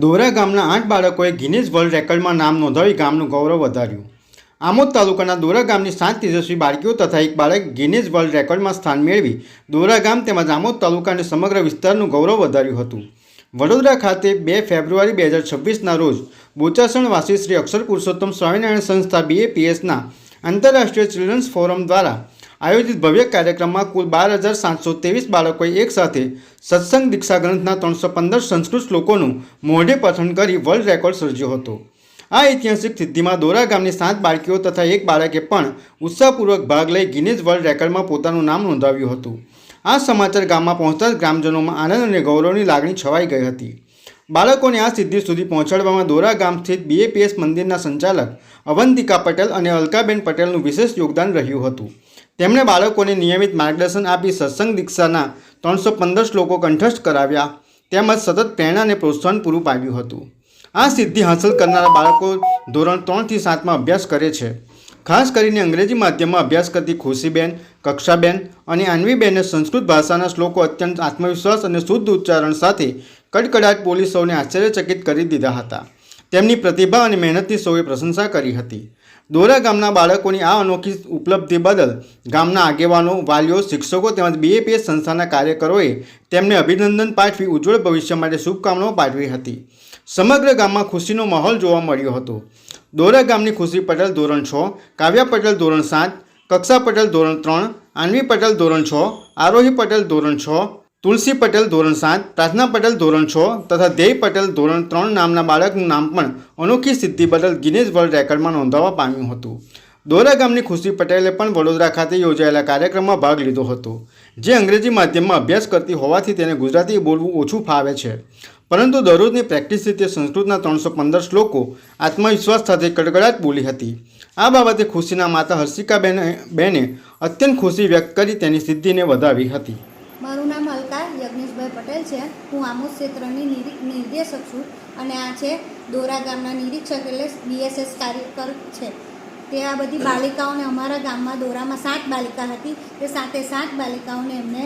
દોરા ગામના 8 બાળકોએ ગિનીઝ વર્લ્ડ રેકોર્ડમાં નામ નોંધાવી ગામનું ગૌરવ વધાર્યું. આમોદ તાલુકાના દોરા ગામની 7 તેજસ્વી બાળકીઓ તથા એક બાળક ગિનીઝ વર્લ્ડ રેકોર્ડમાં સ્થાન મેળવી દોરા ગામ તેમજ આમોદ તાલુકા અને સમગ્ર વિસ્તારનું ગૌરવ વધાર્યું હતું. વડોદરા ખાતે 2 ફેબ્રુઆરી 2026ના રોજ બોચાસણવાસી શ્રી અક્ષર પુરુષોત્તમ સ્વામિનારાયણ સંસ્થા BAPSના આંતરરાષ્ટ્રીય ચિલ્ડ્રન્સ ફોરમ દ્વારા આયોજિત ભવ્ય કાર્યક્રમમાં કુલ 12,723 બાળકોએ એકસાથે સત્સંગ દીક્ષા ગ્રંથના 315 સંસ્કૃત શ્લોકોનું મોઢે પઠન કરી વર્લ્ડ રેકોર્ડ સર્જ્યો હતો. આ ઐતિહાસિક સિદ્ધિમાં દોરા ગામની 7 બાળકીઓ તથા એક બાળકે પણ ઉત્સાહપૂર્વક ભાગ લઈ ગિનીઝ વર્લ્ડ રેકોર્ડમાં પોતાનું નામ નોંધાવ્યું હતું. આ સમાચાર ગામમાં પહોંચતા જ ગ્રામજનોમાં આનંદ અને ગૌરવની લાગણી છવાઈ ગઈ હતી. બાળકોને આ સિદ્ધિ સુધી પહોંચાડવામાં દોરા ગામ સ્થિત BAPS મંદિરના સંચાલક અવંતિકા પટેલ અને અલકાબેન પટેલનું વિશેષ યોગદાન રહ્યું હતું. તેમણે બાળકોને નિયમિત માર્ગદર્શન આપી સત્સંગ દીક્ષાના 315 શ્લોકો કંઠસ્થ કરાવ્યા તેમજ સતત પ્રેરણા અને પ્રોત્સાહન પૂરું પાડ્યું હતું. આ સિદ્ધિ હાંસલ કરનારા બાળકો ધોરણ 3 થી 7માં અભ્યાસ કરે છે. ખાસ કરીને અંગ્રેજી માધ્યમમાં અભ્યાસ કરતી ખુશીબેન, કક્ષાબેન અને આન્વીબેને સંસ્કૃત ભાષાના શ્લોકો અત્યંત આત્મવિશ્વાસ અને શુદ્ધ ઉચ્ચારણ સાથે કડકડાટ બોલી સૌને આશ્ચર્યચકિત કરી દીધા હતા. તેમની પ્રતિભા અને મહેનતની સૌએ પ્રશંસા કરી હતી. દોરા ગામના બાળકોની આ અનોખી ઉપલબ્ધિ બદલ ગામના આગેવાનો, વાલીઓ, શિક્ષકો તેમજ BAPS સંસ્થાના કાર્યકરોએ તેમને અભિનંદન પાઠવી ઉજ્જવળ ભવિષ્ય માટે શુભકામનાઓ પાઠવી હતી. સમગ્ર ગામમાં ખુશીનો માહોલ જોવા મળ્યો હતો. દોરા ગામની ખુશી પટેલ ધોરણ 6, કાવ્યા પટેલ ધોરણ 7, કક્ષા પટેલ ધોરણ 3, આન્વી પટેલ ધોરણ 6, આરોહી પટેલ ધોરણ 6, તુલસી પટેલ ધોરણ 7, પ્રાર્થના પટેલ ધોરણ 6 તથા ધ્યેય પટેલ ધોરણ 3 નામના બાળકનું નામ પણ અનોખી સિદ્ધિ બદલ ગિનીઝ વર્લ્ડ રેકોર્ડમાં નોંધાવવા પામ્યું હતું. દોરા ગામની ખુશી પટેલે પણ વડોદરા ખાતે યોજાયેલા કાર્યક્રમમાં ભાગ લીધો હતો. જે અંગ્રેજી માધ્યમમાં અભ્યાસ કરતી હોવાથી તેને ગુજરાતી બોલવું ઓછું ફાવે છે, પરંતુ દરરોજની પ્રેક્ટિસથી તે સંસ્કૃતના 315 શ્લોકો આત્મવિશ્વાસ સાથે કડકડાટ બોલી હતી. આ બાબતે ખુશીના માતા હર્ષિકાબેને અત્યંત ખુશી વ્યક્ત કરી તેની સિદ્ધિને વધાવી હતી. મારું નામ અલકા યજ્ઞેશભાઈ પટેલ છે. હું આમોદ ક્ષેત્રની નિર્દેશક છું અને આ છે દોરા ગામના નિરીક્ષક એટલે BSS કાર્યકર છે. તે આ બધી બાલિકાઓને અમારા ગામમાં દોરામાં 7 બાલિકા હતી. તે 7 બાલિકાઓને એમને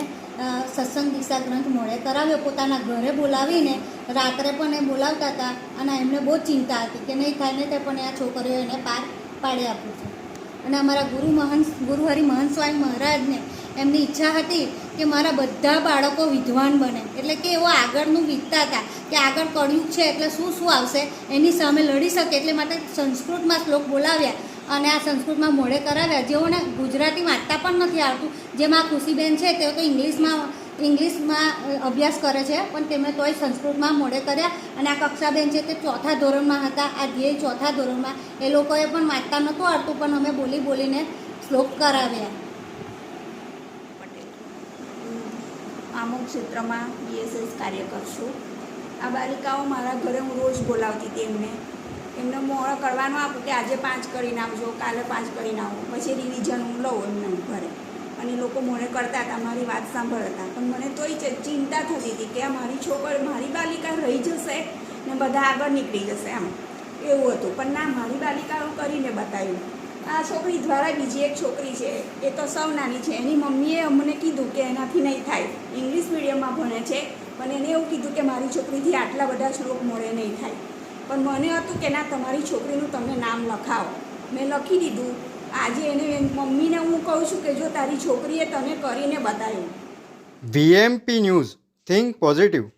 સત્સંગ દીક્ષા ગ્રંથ મોડે કરાવ્યો. પોતાના ઘરે બોલાવીને રાત્રે પણ એ બોલાવતા હતા અને એમને બહુ ચિંતા હતી કે નહીં થાય ને તે પણ આ છોકરીઓ એને પાર પાડી આપ્યું છે. અને અમારા ગુરુહરિ મહંત સ્વામી મહારાજને એમની ઈચ્છા હતી કે મારા બધા બાળકો વિદ્વાન બને, એટલે કે એવો આગળનું વીતતા હતા કે આગળ કળયુગ છે એટલે શું શું આવશે એની સામે લડી શકે, એટલે માટે સંસ્કૃતમાં શ્લોક બોલાવ્યા અને આ સંસ્કૃતમાં મોડે કરાવ્યા. જેઓને ગુજરાતી વાંચતા પણ નથી આવતું, જેમાં ખુશીબેન છે તેઓ તો ઇંગ્લિશમાં અભ્યાસ કરે છે પણ તેમણે તોય સંસ્કૃતમાં મોડે કર્યા. અને આ કક્ષાબેન છે તે 4થા ધોરણમાં હતા, આ ધ્યેય 4થા ધોરણમાં. એ લોકોએ પણ વાંચતા નહોતું આવડતું પણ અમે બોલીને શ્લોક કરાવ્યા. આમોદ ક્ષેત્રમાં BSS કાર્યકર છું. આ બાલિકાઓ મારા ઘરે હું રોજ બોલાવતી હતી. એમને મોડો કરવાનો આપું કે આજે 5 કરીને આવજો, કાલે 5 કરીને આવો, પછી રિવિઝન હું લઉં એમને ઘરે. અને એ લોકો મોડે કરતા હતા, મારી વાત સાંભળતા. પણ મને તોય ચિંતા થતી હતી કે આ મારી છોકરી, મારી બાલિકા રહી જશે ને બધા આગળ નીકળી જશે એમ એવું હતું. પણ ના, મારી બાલિકાઓ કરીને બતાવ્યું. આ છોકરી દ્વારા બીજી એક છોકરી છે, એ તો સૌ નાની છે. એની મમ્મીએ અમને કીધું કે એનાથી નહીં થાય, ઇંગ્લિશ મીડિયમમાં ભણે છે, પણ એને એવું કીધું કે મારી છોકરીથી આટલા બધા શ્લોક મોડે નહીં થાય. પણ મને હતું કે ના, તમારી છોકરીનું તમે નામ લખાવો. મેં લખી દીધું. આજે એને મમ્મીને હું કહું છું કે જો તારી છોકરીએ તને કરીને બતાવ્યું. VMP news, think positive.